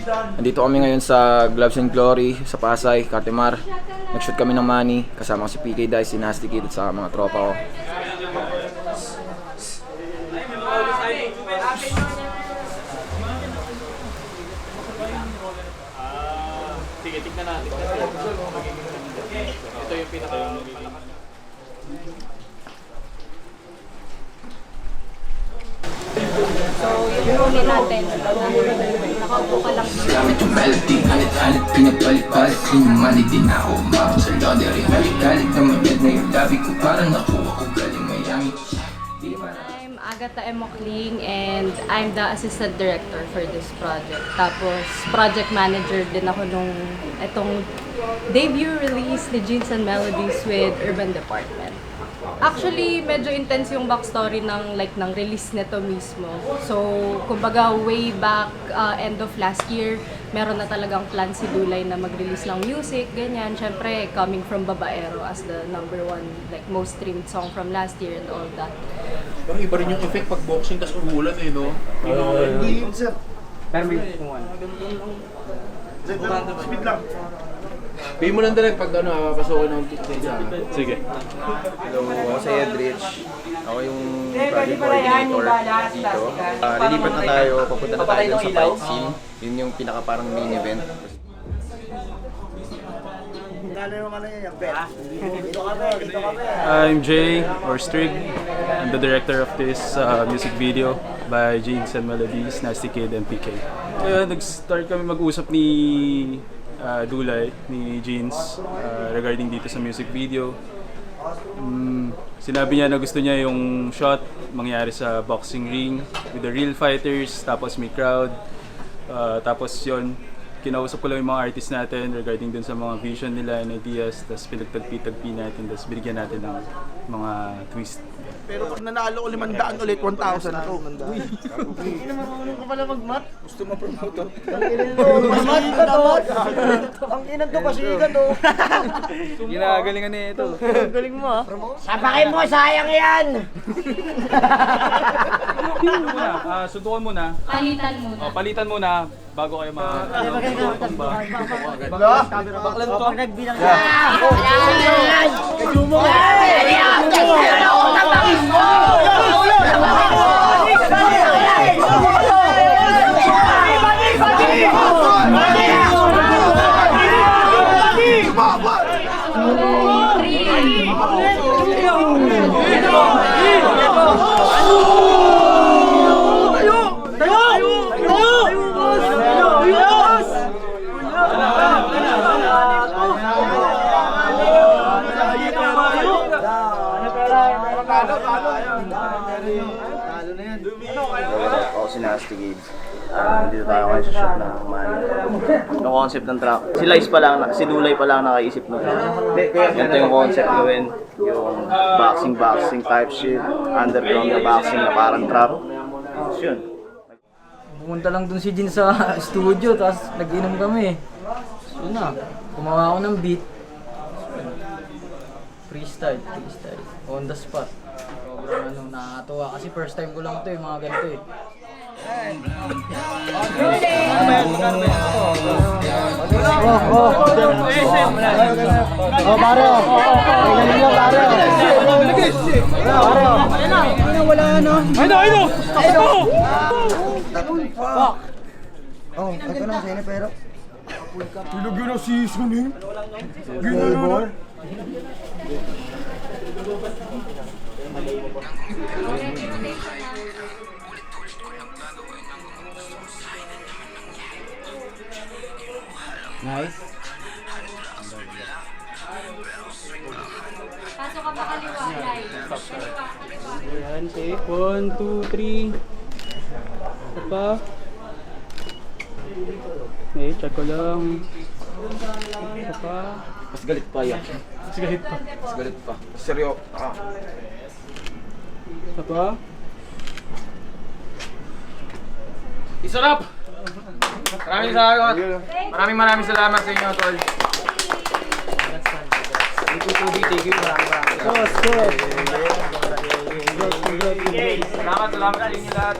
Nandito kami ngayon sa Gloves and Glory sa Pasay, Cartimar. Nag-shoot kami ng Manny, kasama si PK Dice, si Nasty Kid at sa mga tropa ko. Sige, tignan natin. Ito yung pinaka-malakas. So, yung kunin natin. Nakaupo ka lang. Gamit yung melody, halit-halit, pinapalit-palit. Sinumali din ako, umabot sa lottery. Galit na magad na yung labi ko, parang nakuha ko galing Miami. I'm Agatha Emokling and I'm the assistant director for this project. Tapos, project manager din ako nung itong debut release ni Jeans and Melodies with Urban Department. Actually, medyo intense yung backstory ng release nito mismo. So, kumbaga way back end of last year, meron na talagang plan si Dulay na mag-release ng music, ganyan. Siyempre, coming from Babaero as the #1 most streamed song from last year and all that. Pero iba rin yung effect pag boxing tas umulan eh, no? Hindi yun, sir. Pero may kumuhan. Speed lang. Pay mo lang direct pag papasokin ng data. Sige. Hello, ako si Edrich. Ako yung project coordinator dito. Lilipat na tayo, papunta na tayo sa fight scene. Yun yung pinaka parang main event. I'm Jay, or Strig. I'm the director of this music video by Jeans and Melodies, Nasty Kid, and PK. Kaya nag-start kami mag-usap ni Dulay, ni Jeans, regarding dito sa music video. Sinabi niya na gusto niya yung shot mangyari sa boxing ring with the real fighters, tapos may crowd. Tapos yun, kinausap ko lang yung mga artists natin regarding dun sa mga vision nila and ideas, tapos pinagtagpi-tagpi natin, tapos binigyan natin ng mga twist. Pero pag nanalo ko 500 ulit, 1,000 to. Uy! Hindi naman marunong ka pala mag-mat. Gusto mo promote to? Mag-mat ka to! Ang inan to kasi ka to. Ginagalingan niya ito. Galing mo ha. Sapakin mo, sayang yan! Suntukan muna. Palitan muna. Palitan muna bago kayo Baklan to. Pag nagbilang ka. Yan! Kajumo ka! Ako si Nasty Kid. Dito tayo kayo sa shot ng Manny. Yung concept ng track. Si Lice pa lang, si Dulay pa lang nakaisip ng ganito yung concept gawin. Yung boxing type shit. Underground na boxing na parang trap. Yun. Pumunta lang dun si Jin sa studio, tapos nag-inom kami. So na, gumawa ako ng beat. Freestyle. On the spot. Sobrang nakakatuwa kasi first time ko lang ito mga ganito eh. Ito na sa'yo pero. Tulog yun ang seasoning. Ginagawa. Nice. Pasok ka pa kaliwa, Lai. Ayan, take 1, 2, 3. Ito pa. Okay, check ko lang. Mas galit pa yan. Mas galit pa. Mas galit pa. Seryo. Isa pa. Isarap! Maraming salamat sa inyo, tol. Thank you. Maraming. Salamat sa inyo lahat.